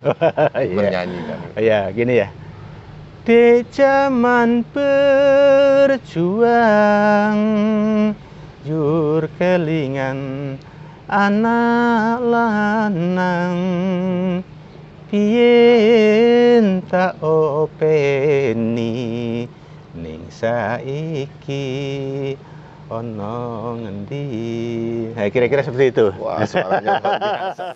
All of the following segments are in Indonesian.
bernyanyi kan. Iya, gini ya. Di zaman berjuang, jur kelingan anak lanang, biyen tak openi ning saiki ono ngendi. Nah, kira-kira seperti itu. Wah, suaranya luar biasa.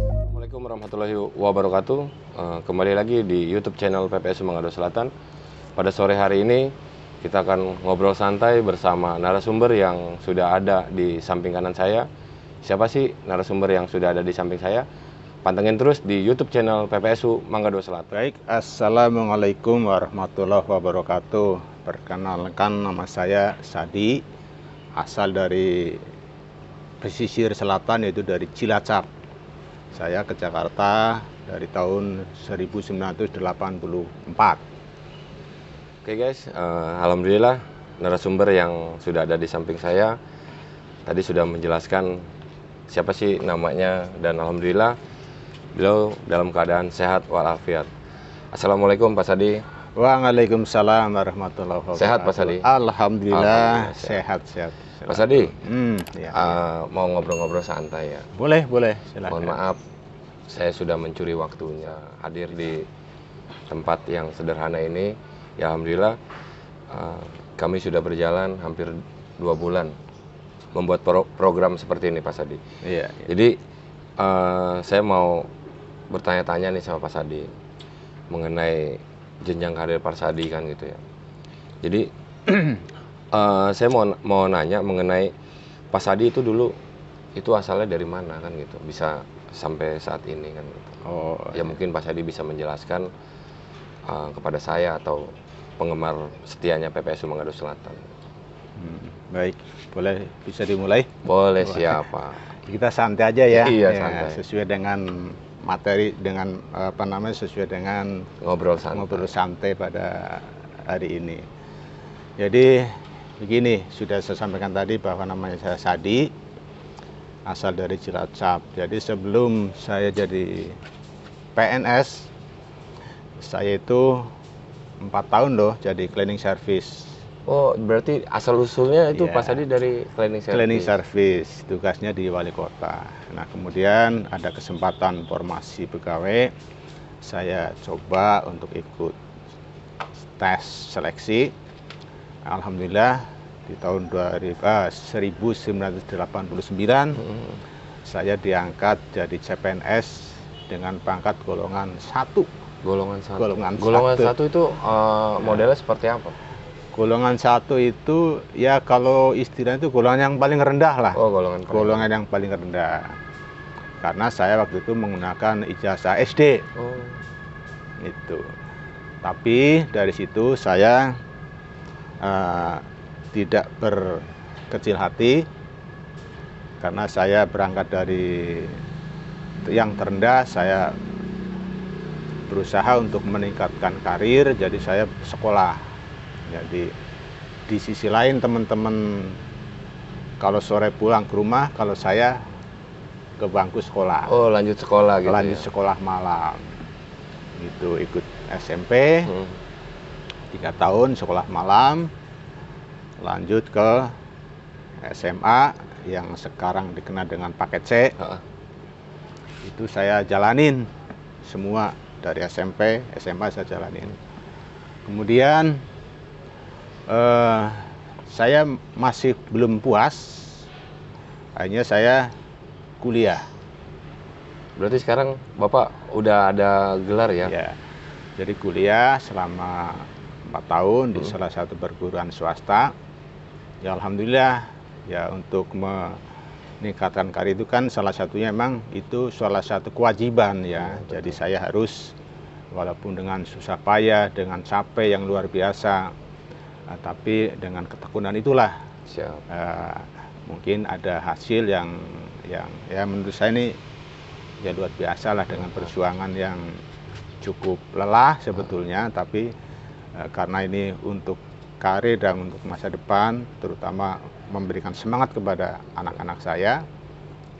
Assalamualaikum warahmatullahi wabarakatuh. Kembali lagi di YouTube channel PPSU Manado Selatan. Pada sore hari ini kita akan ngobrol santai bersama narasumber yang sudah ada di samping kanan saya. Siapa sih narasumber yang sudah ada di samping saya? Pantengin terus di YouTube channel PPSU Manado Selatan. Baik, Assalamualaikum warahmatullahi wabarakatuh. Perkenalkan, nama saya Sadi, asal dari pesisir selatan, yaitu dari Cilacap. Saya ke Jakarta dari tahun 1984. Oke guys, alhamdulillah narasumber yang sudah ada di samping saya tadi sudah menjelaskan siapa sih namanya, dan alhamdulillah beliau dalam keadaan sehat walafiat. Assalamualaikum Pak Sadi. Waalaikumsalam warahmatullahi wabarakatuh. Sehat Pak Sadi? Alhamdulillah sehat. Pak Sadi, ya. mau ngobrol-ngobrol santai ya? Boleh, silakan. Mohon maaf, saya sudah mencuri waktunya hadir di tempat yang sederhana ini. Ya alhamdulillah, kami sudah berjalan hampir 2 bulan membuat program seperti ini Pak Sadi. Iya. Jadi saya mau bertanya-tanya nih sama Pak Sadi mengenai jenjang karir Pak Sadi kan gitu ya. Jadi saya mau nanya mengenai Pak Sadi itu dulu itu asalnya dari mana kan gitu, bisa sampai saat ini kan gitu. Oh, ya mungkin Pak Sadi bisa menjelaskan kepada saya atau penggemar setianya PPSU Manado Selatan. Baik, boleh, bisa dimulai? Boleh, siapa? Kita santai aja ya. Iya, ya, santai. Sesuai dengan materi, dengan sesuai dengan Ngobrol santai pada hari ini. Jadi begini, sudah saya sampaikan tadi bahwa namanya saya Sadi, asal dari Cilacap. Jadi sebelum saya jadi PNS, saya itu 4 tahun loh jadi cleaning service. Oh, berarti asal-usulnya itu Iya. Pak Sadi dari cleaning service? Cleaning service, tugasnya di wali kota. Nah, kemudian ada kesempatan formasi pegawai, saya coba untuk ikut tes seleksi. Alhamdulillah di tahun 1989 saya diangkat jadi CPNS dengan pangkat golongan 1. Golongan 1. Golongan Golongan 1 1. itu modelnya seperti apa? Golongan 1 itu ya kalau istilahnya itu golongan yang paling rendah lah. Oh, golongan yang paling rendah. Karena saya waktu itu menggunakan ijazah SD. Oh. Itu. Tapi dari situ saya tidak berkecil hati, karena saya berangkat dari yang terendah. Saya berusaha untuk meningkatkan karir, jadi saya sekolah. Jadi di sisi lain teman-teman kalau sore pulang ke rumah, kalau saya ke bangku sekolah. Oh, lanjut sekolah gitu. Lanjut ya? sekolah malam. Gitu, ikut SMP 3 tahun sekolah malam, lanjut ke SMA yang sekarang dikenal dengan paket C. Itu saya jalanin semua dari SMP, SMA saya jalanin. Kemudian saya masih belum puas, akhirnya saya kuliah. Berarti sekarang Bapak udah ada gelar ya? Ya, jadi kuliah selama 4 tahun di salah satu perguruan swasta. Ya alhamdulillah, ya untuk meningkatkan karir itu kan salah satunya memang itu salah satu kewajiban ya. Jadi saya harus walaupun dengan susah payah, dengan capek yang luar biasa, tapi dengan ketekunan itulah mungkin ada hasil yang ya menurut saya ini ya luar biasa lah, dengan perjuangan yang cukup lelah sebetulnya, tapi karena ini untuk karir dan untuk masa depan, terutama memberikan semangat kepada anak-anak saya,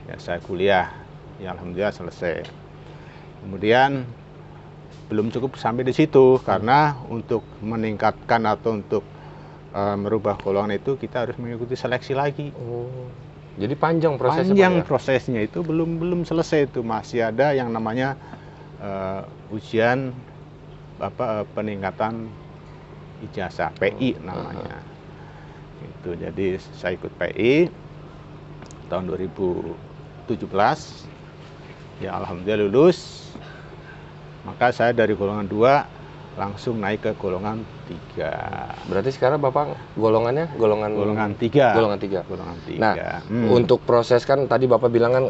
ya saya kuliah, ya alhamdulillah selesai. Kemudian belum cukup sampai di situ, karena untuk meningkatkan atau untuk merubah golongan itu kita harus mengikuti seleksi lagi. Oh, jadi panjang prosesnya, Panjang Pak, ya? prosesnya itu belum selesai, itu masih ada yang namanya ujian peningkatan ijazah, PI namanya. Itu jadi saya ikut PI tahun 2017, ya alhamdulillah lulus. Maka saya dari golongan 2 langsung naik ke golongan 3. Berarti sekarang Bapak golongannya Golongan 3. Golongan 3. Golongan 3. Nah, untuk proses kan tadi Bapak bilang kan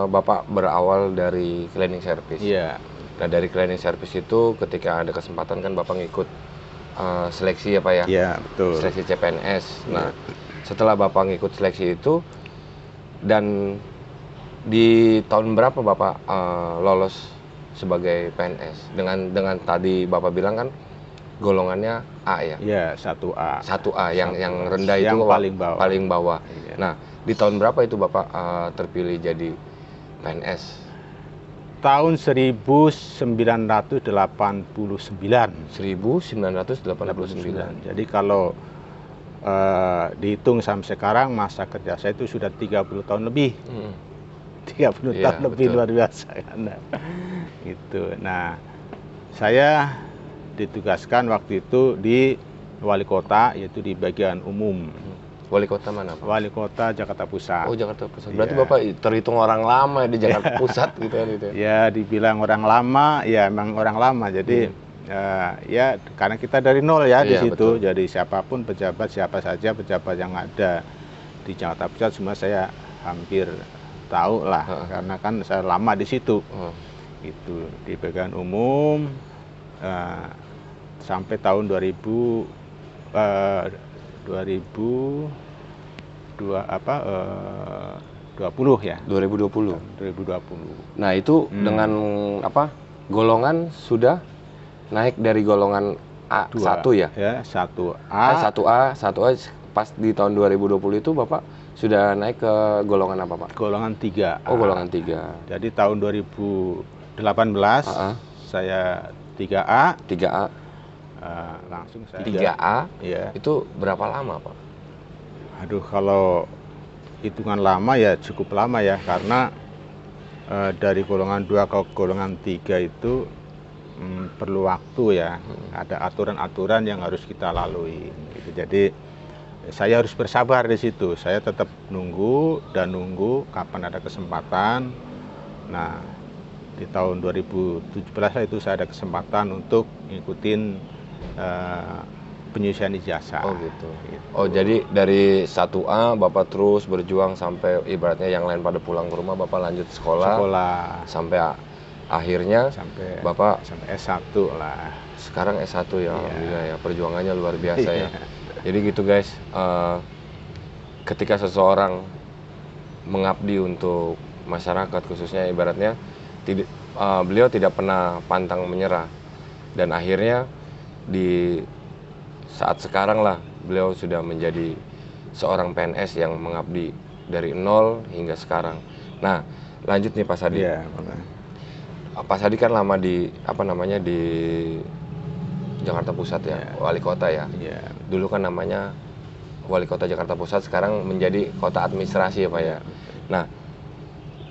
Bapak berawal dari cleaning service. Iya. Nah, dari cleaning service itu ketika ada kesempatan kan Bapak ngikut seleksi ya Pak ya? Iya, betul. Seleksi CPNS. Nah, setelah Bapak ngikut seleksi itu, dan di tahun berapa Bapak lolos sebagai PNS? Dengan tadi Bapak bilang kan golongannya A ya? Iya, 1A. 1A, yang rendah yang itu paling bawah. Paling bawah. Iya. Nah, di tahun berapa itu Bapak terpilih jadi PNS? Tahun 1989. 1989. Jadi kalau dihitung sampai sekarang, masa kerja saya itu sudah 30 tahun lebih. 30 Iya, tahun lebih, betul. luar biasa kan. Gitu. Nah, saya ditugaskan waktu itu di wali kota, yaitu di bagian umum. Wali kota mana Pak? Wali kota Jakarta Pusat. Oh, Jakarta Pusat. Berarti Iya. Bapak terhitung orang lama di Jakarta Pusat gitu kan itu. Ya, dibilang orang lama, ya emang orang lama. Jadi ya karena kita dari nol ya di Iya, situ. betul. Jadi siapapun pejabat, siapa saja pejabat yang ada di Jakarta Pusat semua saya hampir tahu lah, karena kan saya lama di situ. Itu di bagian umum sampai tahun 2020 ya. 2020. 2020. Nah, itu dengan golongan sudah naik dari golongan A1 ya? Ya, 1A. 1A pas di tahun 2020 itu Bapak sudah naik ke golongan apa, Pak? Golongan 3. Oh, golongan 3. Jadi tahun 2018 saya 3A. 3A. Langsung saya 3A. Iya. Itu berapa lama, Pak? Aduh, kalau hitungan lama ya cukup lama ya, karena dari golongan 2 ke golongan 3 itu perlu waktu ya. Ada aturan-aturan yang harus kita lalui gitu. Jadi saya harus bersabar di situ. Saya tetap nunggu dan nunggu kapan ada kesempatan. Nah, di tahun 2017 itu saya ada kesempatan untuk ngikutin penyusian ijazah. Oh gitu. Oh, jadi dari 1A Bapak terus berjuang sampai ibaratnya yang lain pada pulang ke rumah, Bapak lanjut sekolah. Sampai akhirnya sampai Bapak sampai S1 lah. Sekarang S1 ya, alhamdulillah ya, perjuangannya luar biasa ya. Jadi gitu guys, ketika seseorang mengabdi untuk masyarakat khususnya ibaratnya beliau tidak pernah pantang menyerah, dan akhirnya di saat sekarang lah beliau sudah menjadi seorang PNS yang mengabdi dari nol hingga sekarang. Nah, lanjut nih Pak Sadi. Iya, Pak Sadi kan lama di di Jakarta Pusat ya, wali kota ya. Iya. Dulu kan namanya wali kota Jakarta Pusat, sekarang menjadi kota administrasi ya Pak ya. Nah,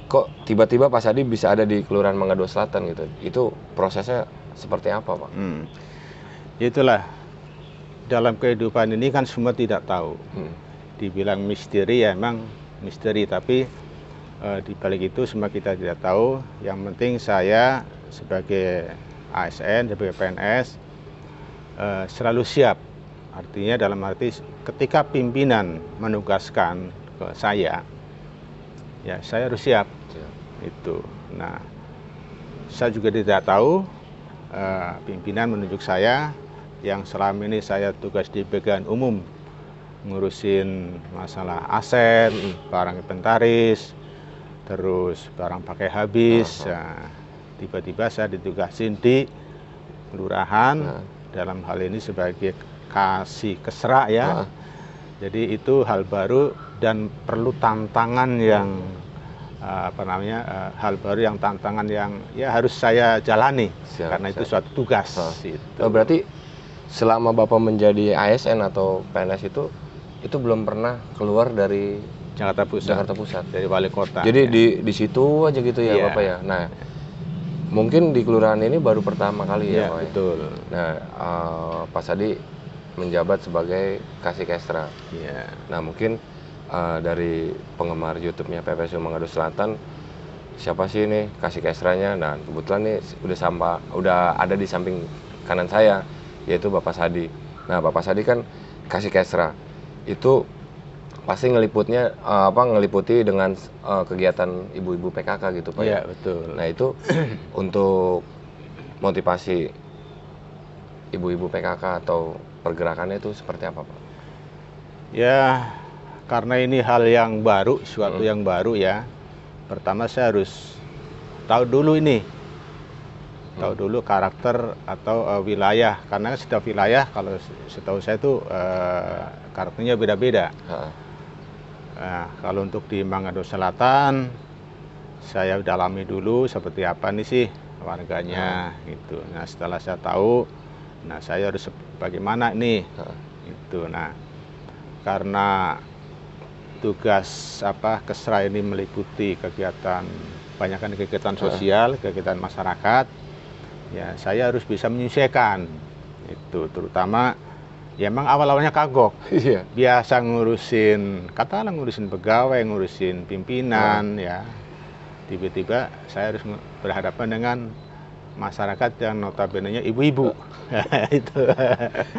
kok tiba-tiba Pak Sadi bisa ada di Kelurahan Mangga Dua Selatan gitu? Itu prosesnya seperti apa Pak? Itulah, dalam kehidupan ini kan semua tidak tahu. Dibilang misteri ya emang misteri, tapi di balik itu semua kita tidak tahu. Yang penting saya sebagai ASN, sebagai PNS selalu siap. Artinya dalam arti ketika pimpinan menugaskan ke saya, ya saya harus siap. Itu. Nah, saya juga tidak tahu pimpinan menunjuk saya yang selama ini saya tugas di bagian umum, ngurusin masalah aset, barang inventaris, terus barang pakai habis. Nah, tiba-tiba saya ditugasin di kelurahan, Nah. dalam hal ini sebagai kasih kesra ya. Nah. Jadi itu hal baru dan perlu tantangan yang hal baru yang tantangan yang ya harus saya jalani. Siap, karena itu siap. suatu tugas. Nah. Gitu. Berarti selama Bapak menjadi ASN atau PNS itu belum pernah keluar dari Jakarta Pusat. Dari wali kota. Jadi ya. di situ aja gitu ya, Iya. Bapak ya. Nah, mungkin di kelurahan ini baru pertama kali ya, Iya, Pak. betul. Nah, Pak Sadi menjabat sebagai Kasih Kestra. Iya. Nah, mungkin dari penggemar YouTube-nya PPSU Manado Selatan, siapa sih ini Kasih Kestranya? Nah, kebetulan nih udah ada di samping kanan saya, yaitu Bapak Sadi. Nah, Bapak Sadi kan Kasih Kestra. Itu pasti ngeliputi dengan kegiatan ibu-ibu PKK gitu, Pak. Iya, betul. Nah, itu untuk motivasi ibu-ibu PKK atau pergerakannya itu seperti apa, Pak? Ya, karena ini hal yang baru, suatu yang baru ya. Pertama saya harus tahu dulu karakter atau wilayah, karena setiap wilayah kalau setahu saya itu karakternya beda-beda. Nah, kalau untuk di Manado Selatan, saya dalami dulu seperti apa nih sih warganya, gitu. Nah, setelah saya tahu, nah saya harus bagaimana nih, itu. Nah, karena tugas Kesra ini meliputi kegiatan sosial, kegiatan masyarakat, ya saya harus bisa menyesuaikan itu, terutama. Ya emang awal-awalnya kagok, biasa ngurusin pegawai, ngurusin pimpinan, ya. Tiba-tiba saya harus berhadapan dengan masyarakat yang notabene-nya ibu-ibu. Itu.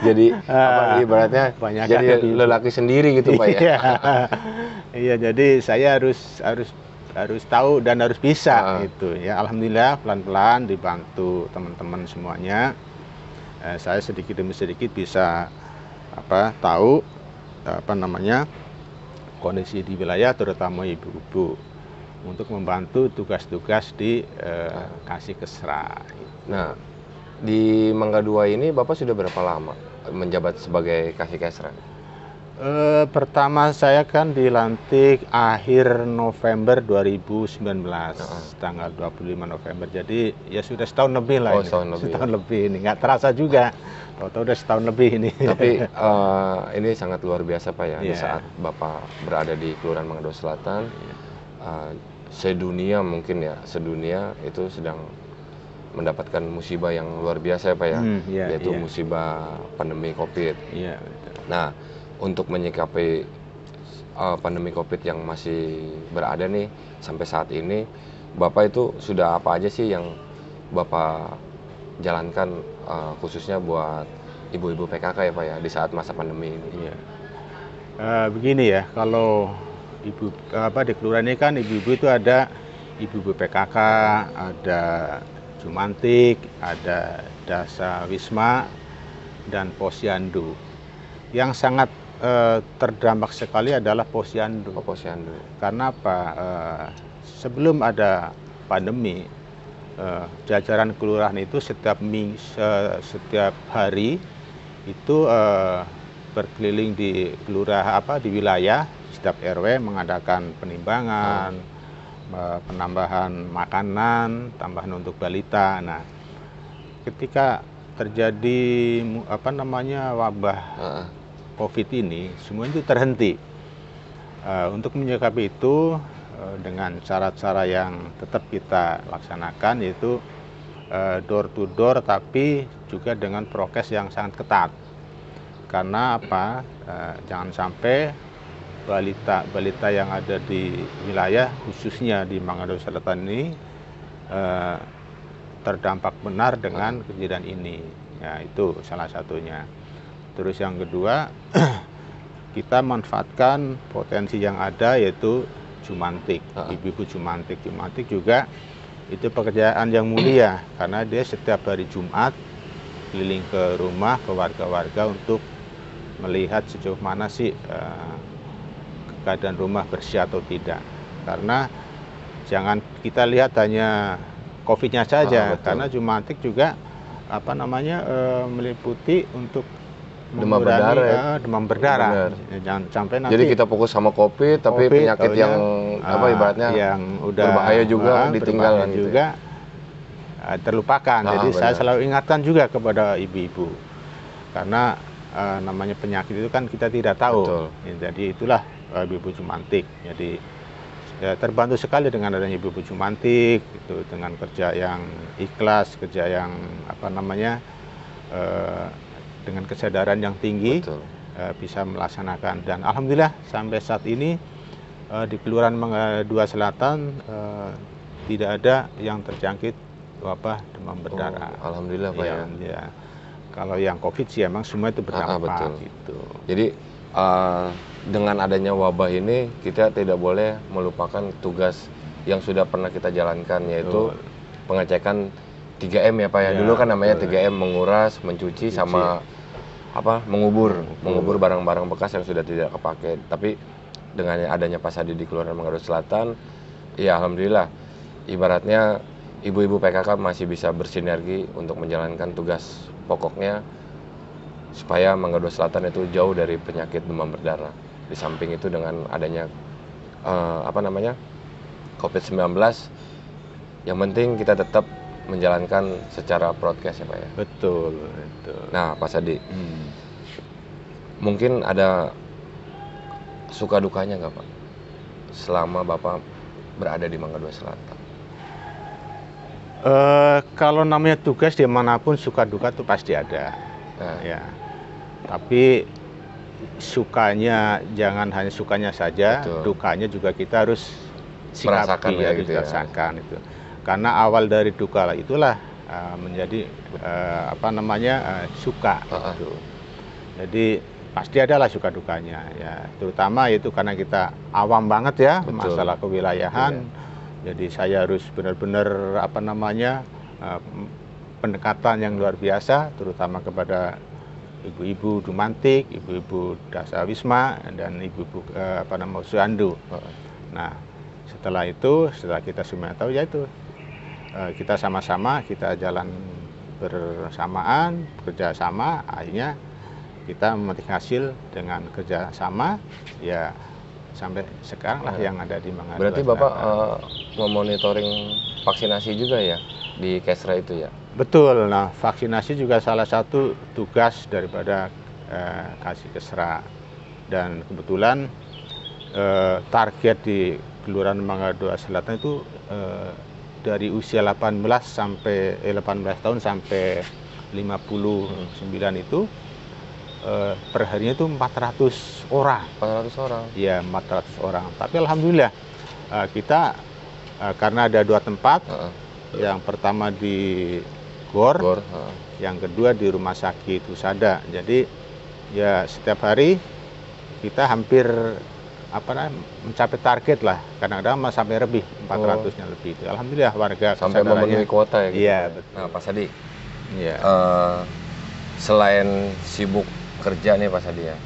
Jadi ibaratnya jadi lelaki sendiri gitu, Pak ya. Iya, jadi saya harus tahu dan harus bisa itu. Ya, alhamdulillah pelan-pelan dibantu teman-teman semuanya. Saya sedikit demi sedikit bisa tahu kondisi di wilayah, terutama ibu-ibu, untuk membantu tugas-tugas di Kasih Kesra. Nah, di Mangga 2 ini Bapak sudah berapa lama menjabat sebagai Kasih Kesra? Pertama saya kan dilantik akhir November 2019, tanggal 25 November. Jadi ya sudah setahun lebih lah. Setahun lebih ini, nggak terasa juga. Tahu-tahu udah setahun lebih ini. Tapi ini sangat luar biasa, Pak ya. Di saat Bapak berada di Kelurahan Manado Selatan, sedunia itu sedang mendapatkan musibah yang luar biasa ya, Pak ya. Yaitu musibah pandemi COVID. Nah, untuk menyikapi pandemi COVID yang masih berada nih sampai saat ini, Bapak itu sudah apa aja sih yang Bapak jalankan khususnya buat ibu-ibu PKK ya, Pak ya, di saat masa pandemi ini? Begini ya, kalau di kelurahan ini kan ibu-ibu itu ada ibu-ibu PKK, ada Jumantik, ada Dasa Wisma, dan Posyandu. Yang sangat terdampak sekali adalah Posyandu. Posyandu. Karena apa? Sebelum ada pandemi, jajaran kelurahan itu setiap hari itu berkeliling di di wilayah, setiap RW mengadakan penimbangan, penambahan makanan, tambahan untuk balita. Nah, ketika terjadi wabah COVID ini, semua itu terhenti. Untuk menyikapi itu dengan cara-cara yang tetap kita laksanakan, yaitu door to door, tapi juga dengan prokes yang sangat ketat. Karena jangan sampai balita yang ada di wilayah, khususnya di Manado Selatan ini, terdampak benar dengan kejadian ini. Ya, itu salah satunya. Terus yang kedua, kita manfaatkan potensi yang ada, yaitu Jumantik, ibu-ibu Jumantik. Jumantik juga itu pekerjaan yang mulia, karena dia setiap hari Jumat keliling ke rumah, ke warga-warga untuk melihat sejauh mana sih keadaan rumah bersih atau tidak. Karena jangan kita lihat hanya COVID-nya saja, karena Jumantik juga apa namanya meliputi untuk Demam mengurangi berdarah ya? demam berdarah. Benar. Ya, jangan sampai nanti Jadi kita fokus sama COVID, tapi COVID, penyakit taunya, yang apa ibaratnya yang udah berbahaya juga ditinggalkan berbahaya gitu juga ya. terlupakan. Jadi saya Benar. selalu ingatkan juga kepada ibu-ibu, karena namanya penyakit itu kan kita tidak tahu. Betul. Ya, jadi itulah ibu-ibu Jumantik. Jadi ya, terbantu sekali dengan adanya ibu-ibu Jumantik itu, dengan kerja yang ikhlas, kerja yang apa namanya dengan kesadaran yang tinggi. Betul. Bisa melaksanakan, dan alhamdulillah sampai saat ini di Kelurahan Mangga II Selatan tidak ada yang terjangkit wabah demam berdarah. Alhamdulillah Pak ya. Ya. Kalau yang COVID sih emang semua itu berdampak betul. gitu. Jadi dengan adanya wabah ini kita tidak boleh melupakan tugas yang sudah pernah kita jalankan, yaitu pengecekan 3M ya Pak ya. Ya, Dulu kan namanya betul. 3M, menguras, mencuci, sama apa mengubur barang-barang bekas yang sudah tidak kepakai. Tapi dengan adanya Pak Sadi di Kelurahan Mangga II Selatan, ya alhamdulillah ibaratnya ibu-ibu PKK masih bisa bersinergi untuk menjalankan tugas pokoknya supaya Mangga II Selatan itu jauh dari penyakit demam berdarah. Di samping itu dengan adanya apa namanya COVID-19, yang penting kita tetap menjalankan secara broadcast ya Pak ya. Betul. Nah Pak Sadi, mungkin ada suka dukanya nggak Pak selama Bapak berada di Mangga II Selatan? Kalau namanya tugas dimanapun suka duka itu pasti ada. Ya. Tapi sukanya jangan hanya sukanya saja, Betul. dukanya juga kita harus Merasakan sikapi, ya, harus gitu ya. dirasakan itu. Karena awal dari duka itulah menjadi apa namanya suka. Gitu. Jadi pasti adalah suka dukanya ya, terutama itu karena kita awam banget ya. Betul. Masalah kewilayahan. Jadi saya harus benar-benar apa namanya pendekatan yang luar biasa, terutama kepada ibu-ibu Jumantik, ibu-ibu Dasawisma, dan ibu-ibu apa namanya Suandu. Nah setelah itu, setelah kita semua tahu ya itu kita sama-sama kita jalan bersamaan, kerjasama, akhirnya kita memetik hasil dengan kerjasama ya sampai sekarang lah yang ada di Mangga II. Berarti Bapak memonitoring vaksinasi juga ya di Kesra itu ya? Betul. Nah vaksinasi juga salah satu tugas daripada Kasih Kesra, dan kebetulan target di Kelurahan Mangga II Selatan itu dari usia 18 tahun sampai 59 itu perharinya itu 400 orang. 400 orang? Iya, 400 orang. Tapi alhamdulillah kita karena ada 2 tempat. Yang pertama di Gor, yang kedua di Rumah Sakit Husada. Jadi ya setiap hari kita hampir mencapai target lah. Kadang-kadang sampai lebih, 400-nya lebih. Itu alhamdulillah warga sampai memenuhi kuota ya gitu. Iya, betul. Nah Pak Sadi, selain sibuk kerja nih Pak Sadi ya,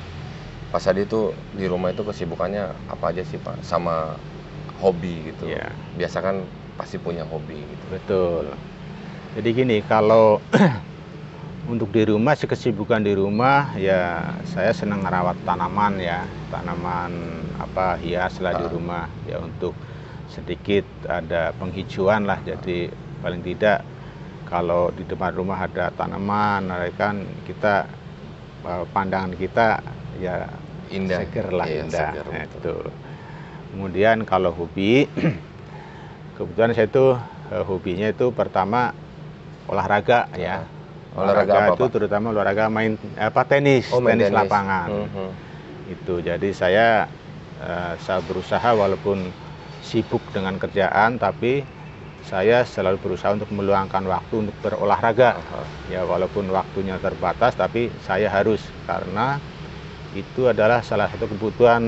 Pak Sadi itu di rumah itu kesibukannya apa aja sih Pak? Sama hobi gitu. Biasa kan pasti punya hobi gitu. Betul. Jadi gini, kalau untuk di rumah sih, kesibukan di rumah ya saya senang merawat tanaman ya, tanaman hias lah di rumah ya, untuk sedikit ada penghijauan lah. Jadi paling tidak kalau di depan rumah ada tanaman, kan kita pandangan kita ya indah, seger lah, indah. Seger, itu. Kemudian kalau hobi, kebetulan saya itu hobinya itu pertama olahraga ya. Olahraga apa, itu terutama olahraga main tenis, tenis lapangan. Itu jadi saya berusaha walaupun sibuk dengan kerjaan, tapi saya selalu berusaha untuk meluangkan waktu untuk berolahraga. Ya walaupun waktunya terbatas, tapi saya harus, karena itu adalah salah satu kebutuhan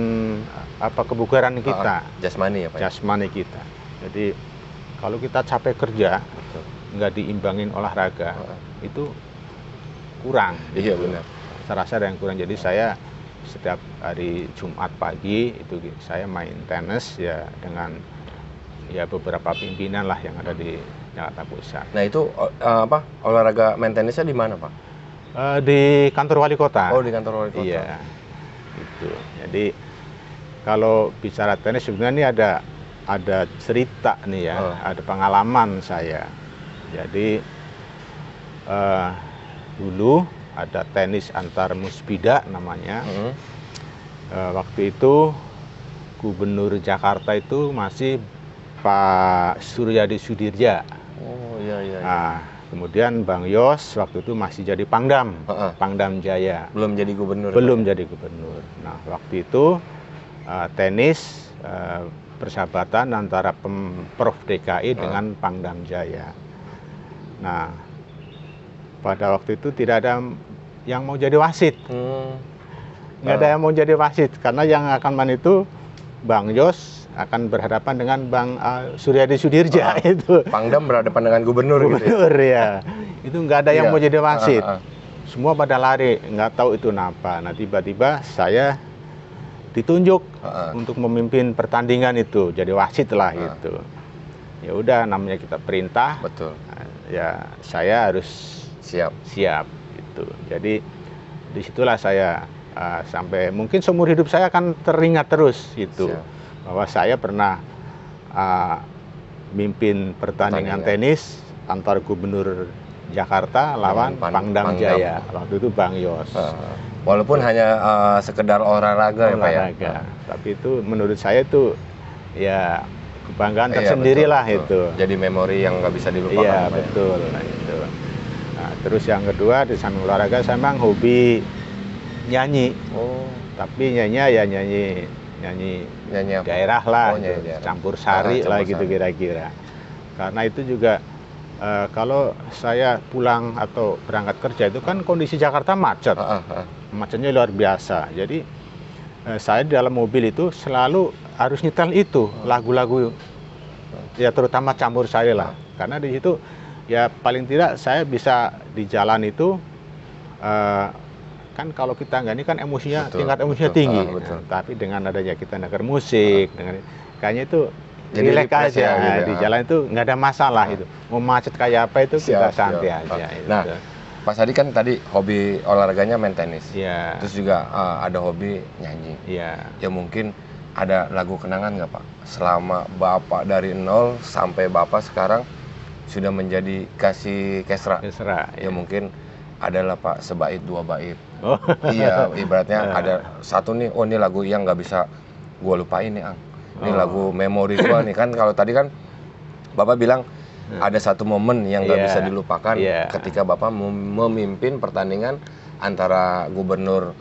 kebugaran kita. Jasmani ya Pak? Jasmani kita. Jadi kalau kita capek kerja, nggak diimbangin olahraga, itu kurang. Iya benar. Saya rasa ada yang kurang. Jadi saya setiap hari Jumat pagi itu saya main tenis ya dengan ya beberapa pimpinan lah yang ada di Jakarta Pusat. Nah itu apa olahraga main tenisnya di mana Pak? Di kantor wali kota. Oh di kantor wali kota. Iya, itu. Jadi kalau bicara tenis sebenarnya ini ada cerita nih ya, ada pengalaman saya. Jadi dulu ada tenis antar Musbida namanya. Waktu itu Gubernur Jakarta itu masih Pak Suryadi Sudirja. Oh iya. Nah, kemudian Bang Yos waktu itu masih jadi Pangdam, Pangdam Jaya. Belum jadi gubernur. Belum jadi gubernur. Nah, waktu itu tenis persahabatan antara Pemprov DKI dengan Pangdam Jaya. Nah, pada waktu itu tidak ada yang mau jadi wasit. Nggak ada yang mau jadi wasit karena yang akan main itu Bang Yos akan berhadapan dengan Bang Suryadi Sudirja itu. Pangdam berhadapan dengan gubernur gitu ya? Gubernur ya. Itu nggak ada yang mau jadi wasit. Semua pada lari, nggak tahu itu kenapa. Nah tiba-tiba saya ditunjuk untuk memimpin pertandingan itu, jadi wasit lah gitu. Ya udah namanya kita perintah. Betul. Ya saya harus siap gitu. Jadi disitulah saya sampai mungkin seumur hidup saya akan teringat terus itu bahwa saya pernah mimpin pertandingan tenis antar Gubernur Jakarta lawan Pangdam Jaya. Waktu itu Bang Yos. Walaupun hanya sekedar olahraga ya Pak ya. Tapi itu menurut saya itu ya kebanggaan tersendiri lah itu. Jadi memori yang nggak bisa dilupakan. Iya betul. Nah, itu. Nah, terus yang kedua di samping olahraga saya memang hobi nyanyi. Tapi nyanyi ya nyanyi daerah lah, campur sari lah gitu kira-kira. Karena itu juga kalau saya pulang atau berangkat kerja itu kan kondisi Jakarta macet, macetnya luar biasa. Jadi saya di dalam mobil itu selalu harus nyetel itu lagu-lagu ya terutama campur sari lah. Karena di situ ya paling tidak saya bisa di jalan itu kan kalau kita nggak ini kan emosinya tingkat emosinya tinggi. Nah, tapi dengan adanya kita denger musik, kayaknya itu rileks aja gitu, di jalan itu nggak ada masalah itu. Mau macet kayak apa itu kita santai aja. Nah, Pak Sadi kan tadi hobi olahraganya main tenis. Iya. Terus juga ada hobi nyanyi. Iya. Ya mungkin ada lagu kenangan nggak Pak? Selama Bapak dari nol sampai Bapak sekarang sudah menjadi kasih kesra. Ya mungkin adalah Pak sebait dua bait. Iya, ibaratnya ada satu nih, ini lagu yang nggak bisa gue lupain nih Ang. Ini lagu memori gue nih kan. Kalau tadi kan Bapak bilang ada satu momen yang nggak bisa dilupakan ketika Bapak memimpin pertandingan antara Gubernur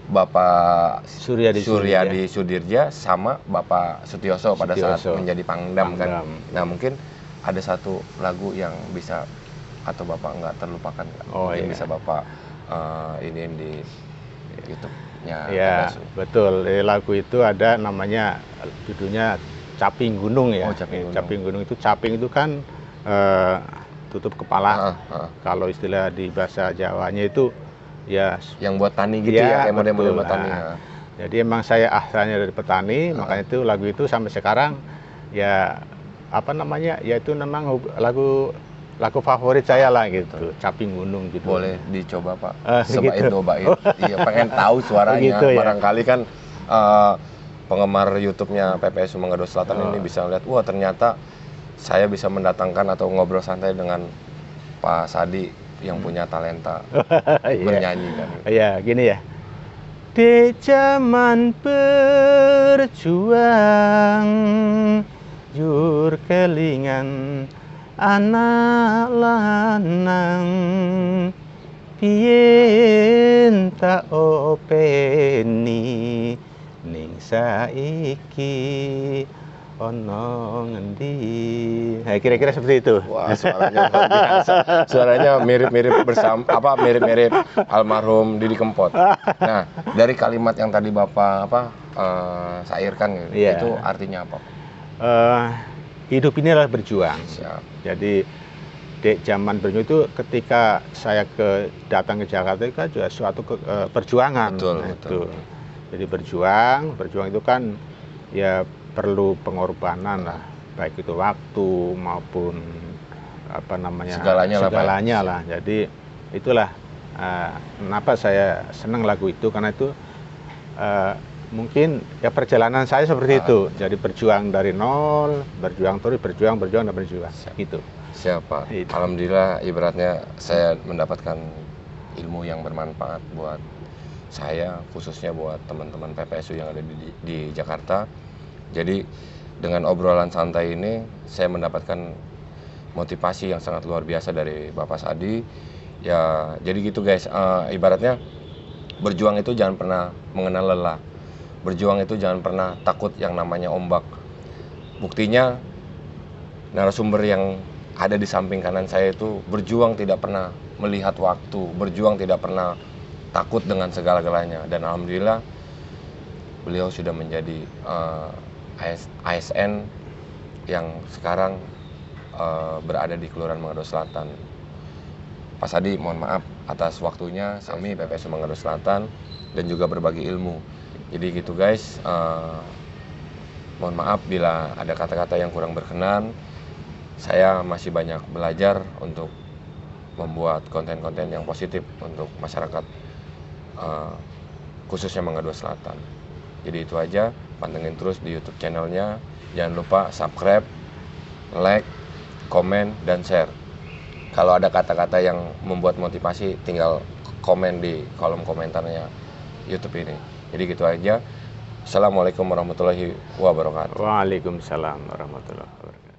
Bapak Suryadi Sudirja sama Bapak Sutioso pada saat menjadi Pangdam kan. Nah mungkin ada satu lagu yang bisa atau Bapak nggak terlupakan nggak? Mungkin bisa Bapak ini di YouTube-nya. Ya betul, lagu itu ada namanya judulnya Caping Gunung ya. Caping Gunung itu caping itu kan tutup kepala. Kalau istilah di bahasa Jawanya itu ya yang buat tani gitu ya, kayak model-model buat tani. Jadi emang saya asalnya dari petani, makanya itu lagu itu sampai sekarang ya apa namanya? Ya itu memang lagu favorit saya lah gitu, Caping Gunung gitu. Boleh dicoba Pak, sebait dua bait. Iya, pengen tahu suaranya. Gitu, ya? Barangkali kan penggemar YouTube-nya PPSU Manggado Selatan ini bisa lihat, wah ternyata saya bisa mendatangkan atau ngobrol santai dengan Pak Sadi yang punya talenta bernyanyi kan. Iya, gini ya. Di zaman berjuang, jur kelingan anak lanang biyen tak openi ning saiki ono ngendi. Nah, kira-kira seperti itu. Wah, suaranya luar biasa. Suaranya mirip-mirip mirip-mirip almarhum Didi Kempot. Nah, dari kalimat yang tadi Bapak sairkan gitu, itu artinya apa? Hidup ini adalah berjuang. Jadi di zaman berjuang itu ketika saya datang ke Jakarta itu kan juga suatu perjuangan. Betul. Jadi berjuang itu kan ya perlu pengorbanan lah, baik itu waktu maupun apa namanya, Segalanya lah, Pak. segalanya lah. Jadi itulah kenapa saya senang lagu itu, karena itu mungkin ya perjalanan saya seperti itu. Jadi berjuang dari nol, berjuang terus, berjuang dan berjuang. Gitu. Siapa? Itu. Alhamdulillah, ibaratnya saya mendapatkan ilmu yang bermanfaat buat saya, khususnya buat teman-teman PPSU yang ada di Jakarta. Jadi dengan obrolan santai ini saya mendapatkan motivasi yang sangat luar biasa dari Bapak Sadi. Ya, jadi gitu guys. Ibaratnya berjuang itu jangan pernah mengenal lelah. Berjuang itu jangan pernah takut yang namanya ombak. Buktinya narasumber yang ada di samping kanan saya itu berjuang tidak pernah melihat waktu, berjuang tidak pernah takut dengan segala-galanya, dan alhamdulillah beliau sudah menjadi ASN yang sekarang berada di Kelurahan Manado Selatan. Pak Sadi, mohon maaf atas waktunya kami PPSU Manado Selatan dan juga berbagi ilmu. Jadi gitu guys, mohon maaf bila ada kata-kata yang kurang berkenan. Saya masih banyak belajar untuk membuat konten-konten yang positif untuk masyarakat, khususnya Manado Selatan. Jadi itu aja, pantengin terus di YouTube channelnya. Jangan lupa subscribe, like, komen, dan share. Kalau ada kata-kata yang membuat motivasi, tinggal komen di kolom komentarnya YouTube ini. Jadi gitu aja. Assalamualaikum warahmatullahi wabarakatuh. Waalaikumsalam warahmatullahi wabarakatuh.